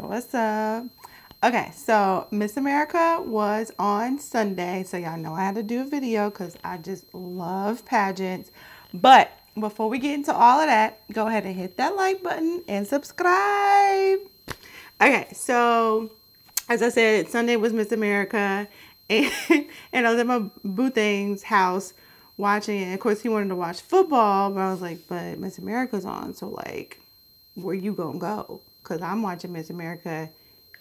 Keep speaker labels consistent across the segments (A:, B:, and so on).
A: What's up? Okay, so Miss America was on Sunday, so y'all know I had to do a video because I just love pageants. But before we get into all of that, go ahead and hit that like button and subscribe. Okay, so as I said, Sunday was Miss America, and, and I was at my boo thing's house watching it. Of course, he wanted to watch football, but I was like, but Miss America's on, so like, where you gonna go? Because I'm watching Miss America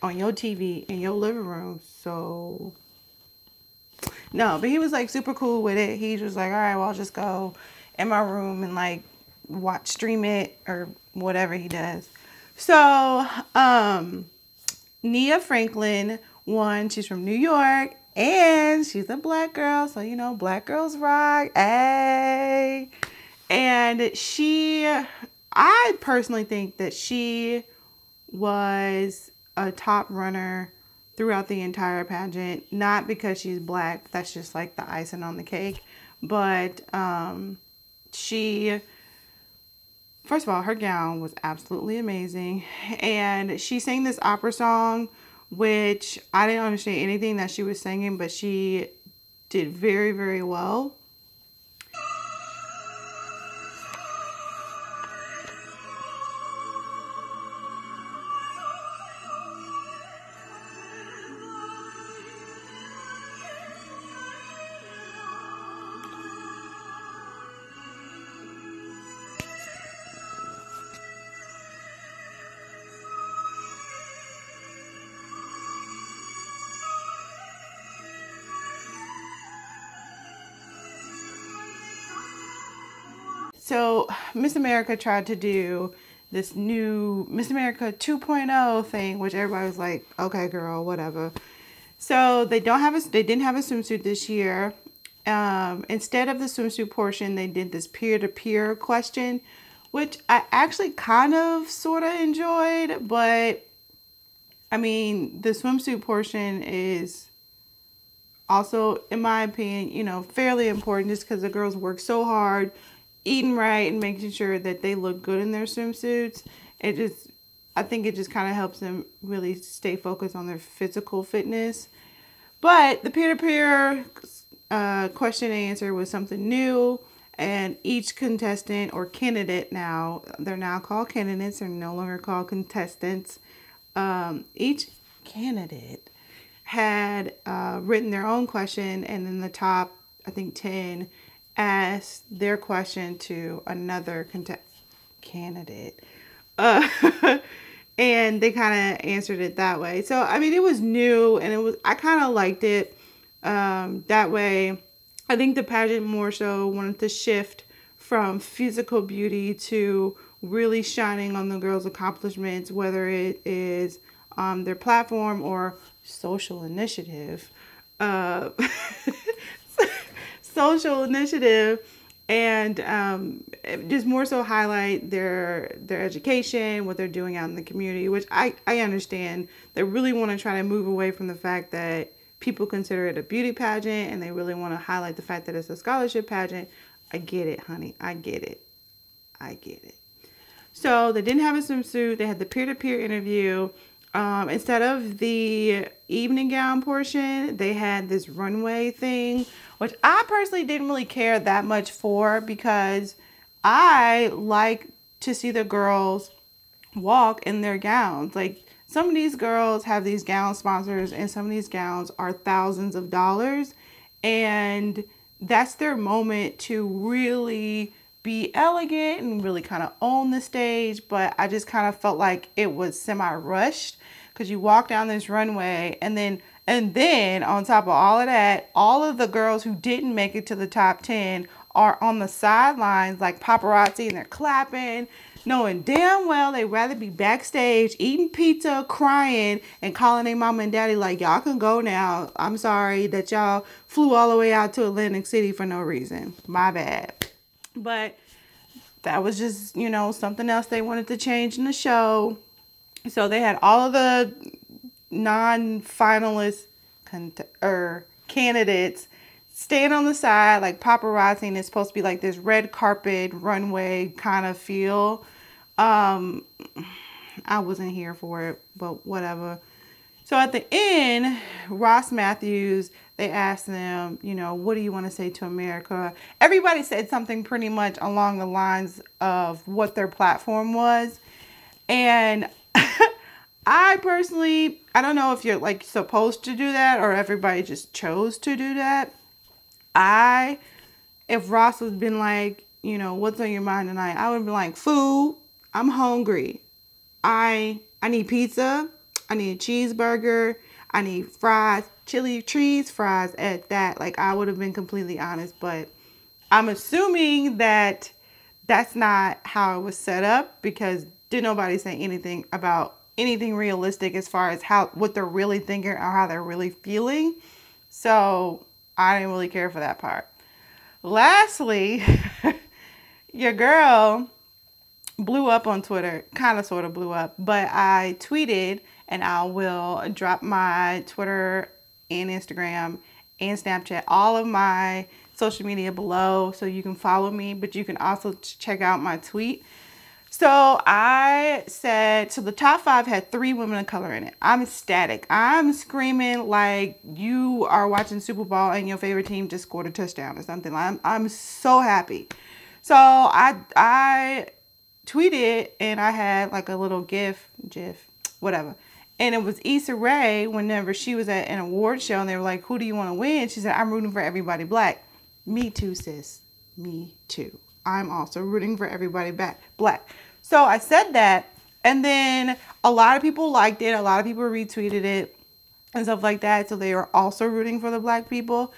A: on your TV in your living room. So, no, but he was like super cool with it. He was like, all right, well, I'll just go in my room and like stream it or whatever he does. So, Nia Franklin won. She's from New York and she's a black girl. So, you know, black girls rock. Hey. And I personally think that she was a top runner throughout the entire pageant. Not because she's black. That's just like the icing on the cake. But first of all, her gown was absolutely amazing. And she sang this opera song, which I didn't understand anything that she was singing, but she did very, very well. So Miss America tried to do this new Miss America 2.0 thing, which everybody was like, okay, girl, whatever. So they didn't have a swimsuit this year. Instead of the swimsuit portion, they did this peer-to-peer question, which I actually kind of sort of enjoyed. But I mean, the swimsuit portion is also, in my opinion, you know, fairly important just because the girls work so hard eating right and making sure that they look good in their swimsuits. I think it just kind of helps them really stay focused on their physical fitness. But the peer-to-peer question and answer was something new, and each contestant or candidate they're now called candidates, they're no longer called contestants. Each candidate had written their own question, and then the top, I think 10, asked their question to another candidate. And they kind of answered it that way. So, I mean, it was new, and I kind of liked it that way. I think the pageant more so wanted to shift from physical beauty to really shining on the girls' accomplishments, whether it is their platform or social initiative. Social initiative, and just more so highlight their education, what they're doing out in the community, which I understand. They really want to try to move away from the fact that people consider it a beauty pageant, and they really want to highlight the fact that it's a scholarship pageant. I get it, honey. I get it. So they didn't have a swimsuit. They had the peer-to-peer interview. Instead of the evening gown portion, they had this runway thing, which I personally didn't really care that much for because I like to see the girls walk in their gowns. Like, some of these girls have these gown sponsors, and some of these gowns are thousands of dollars, and that's their moment to really be elegant and really kind of own the stage. But I just kind of felt like it was semi-rushed because you walk down this runway, and then on top of all of that, all of the girls who didn't make it to the top 10 are on the sidelines like paparazzi, and they're clapping, knowing damn well they'd rather be backstage eating pizza, crying, and calling their mama and daddy like, y'all can go now. I'm sorry that y'all flew all the way out to Atlantic City for no reason. My bad. But that was just, you know, something else they wanted to change in the show. So they had all of the non-finalists candidates stand on the side like paparazzi, and it's supposed to be like this red carpet runway kind of feel. I wasn't here for it, but whatever. So at the end, Ross Matthews, they asked them, you know, what do you want to say to America? Everybody said something pretty much along the lines of what their platform was. And I personally, I don't know if you're like supposed to do that or everybody just chose to do that. If Ross had been like, you know, what's on your mind tonight? I would have been like, food. I'm hungry. I need pizza. I need a cheeseburger. I need fries, chili cheese fries at that. Like, I would have been completely honest, but I'm assuming that that's not how it was set up because did nobody say anything about anything realistic as far as what they're really thinking or how they're really feeling. So I didn't really care for that part. Lastly, your girl blew up on Twitter, kind of sort of blew up, but I tweeted, and I will drop my Twitter and Instagram and Snapchat, all of my social media below so you can follow me, but you can also check out my tweet. So I said, so the top 5 had 3 women of color in it. I'm ecstatic. I'm screaming like you are watching Super Bowl and your favorite team just scored a touchdown or something. I'm so happy. So I tweeted and I had like a little GIF, whatever. And it was Issa Rae whenever she was at an award show and they were like, who do you want to win? She said, I'm rooting for everybody black. Me too, sis. Me too. I'm also rooting for everybody black. So I said that, and then a lot of people liked it. A lot of people retweeted it and stuff like that. So they were also rooting for the black people.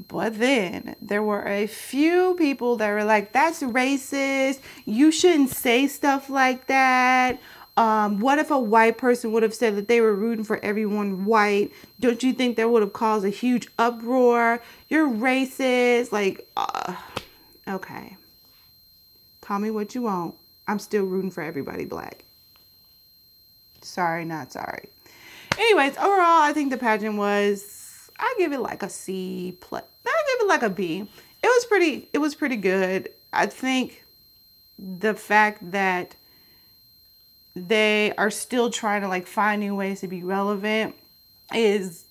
A: But then there were a few people that were like, that's racist. You shouldn't say stuff like that. What if a white person would have said that they were rooting for everyone white? Don't you think that would have caused a huge uproar? You're racist. Like, okay. Call me what you want. I'm still rooting for everybody black. Sorry, not sorry. Anyways, overall, I think the pageant was, I give it like a C+. I give it like a B. It was pretty good. I think the fact that they are still trying to like find new ways to be relevant is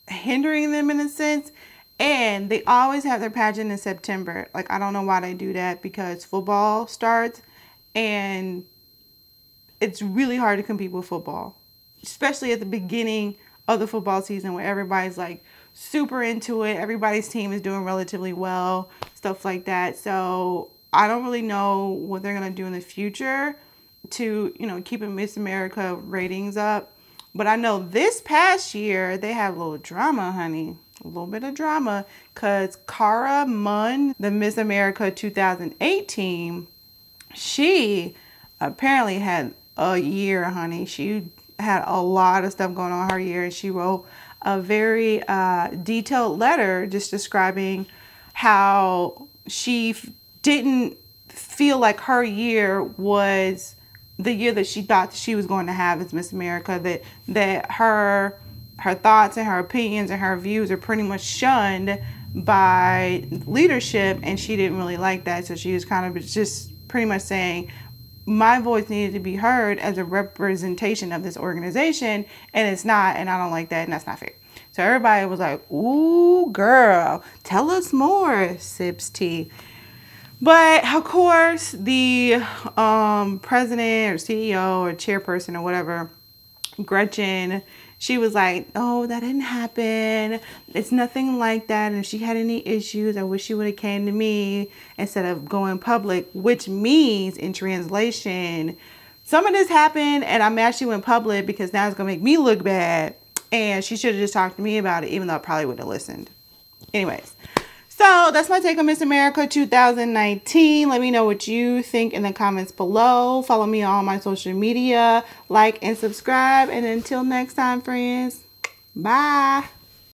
A: hindering them in a sense. And they always have their pageant in September. Like, I don't know why they do that because football starts and it's really hard to compete with football, especially at the beginning of the football season where everybody's like super into it. Everybody's team is doing relatively well, stuff like that. So I don't really know what they're going to do in the future to, you know, keep Miss America ratings up. But I know this past year they have a little drama, honey. A little bit of drama because Cara Munn, the Miss America 2018, she apparently had a year, honey. She had a lot of stuff going on her year, and she wrote a very detailed letter just describing how she didn't feel like her year was the year that she thought she was going to have as Miss America, that her thoughts and her opinions and her views are pretty much shunned by leadership, and she didn't really like that. So she was kind of just pretty much saying my voice needed to be heard as a representation of this organization, and it's not, and I don't like that, and that's not fair. So everybody was like, ooh, girl, tell us more, sips tea. But of course, the president or CEO or chairperson or whatever, Gretchen, she was like, oh, that didn't happen. It's nothing like that. And if she had any issues, I wish she would have came to me instead of going public, which means in translation, some of this happened and I'm mad she went public because now it's going to make me look bad. And she should have just talked to me about it, even though I probably would have listened. Anyways, so that's my take on Miss America 2019. Let me know what you think in the comments below. Follow me on all my social media. Like and subscribe. And until next time, friends. Bye.